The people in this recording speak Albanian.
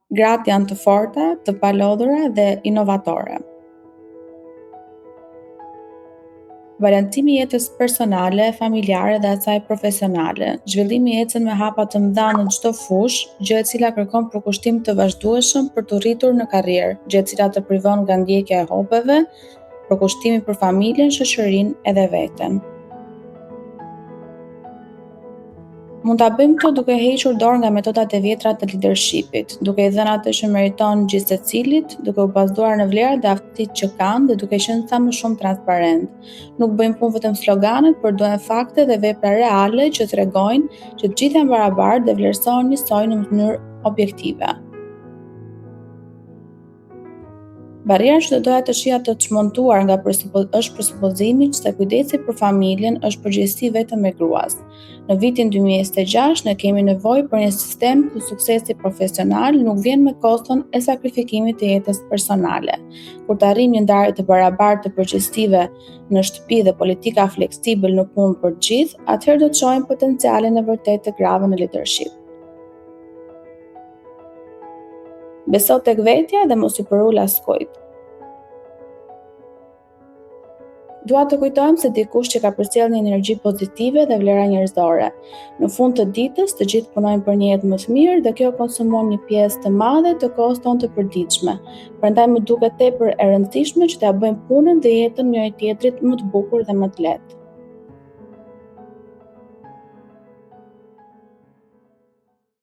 Gratë janë të forta, të palodhura dhe inovatore. Balancimi i jetës personale, familjare dhe asaj profesionale. Zhvillimi i ecën me hapa të mëdha në çdo fushë, gjë e cila kërkon përkushtim të vazhdueshëm për të rritur në karrierë, gjë e cila të privon nga ndjekja e hobeve, përkushtimi për familjen, shoqërinë edhe veten. Mund ta bëjmë këtë duke hequr dorë nga metodat e vjetra të leadershipit, duke i dhënë atë që meriton gjithë secilit, duke u bazuar në vlerat dhe aftësitë që kanë dhe duke qenë sa më shumë transparent. Nuk bëjmë punë vetëm sloganet, por duhen fakte dhe vepra reale që tregojnë që të gjithë janë barabartë dhe vlerësohen njësoj në mënyrë objektive. Barriera që do doja të shija të çmontuar nga është presupozimi që kujdesi për familjen është përgjegjësi vetëm e gruas. Në vitin 2026 ne kemi nevojë për një sistem ku suksesi profesional nuk vjen me koston e sakrifikimit të jetës personale. Kur të arrijmë një ndarje të barabartë të përgjegjësive në shtëpi dhe politika fleksibël në punë për të gjithë, atëherë do të shohim potencialin e vërtetë të grave në leadership. Beso tek vetja dhe mos i përul askujt. Dua të kujtojmë se dikush që ka përcjellë një energji pozitive dhe vlera njerëzore. Në fund të ditës, të gjithë punojmë për një jetë më të mirë dhe kjo konsumon një pjesë të madhe të kohës tonë të përditshme. Prandaj më duket tepër e rëndësishme që t'ia bëjmë punën dhe jetën njëri tjetrit më të bukur dhe më të lehtë.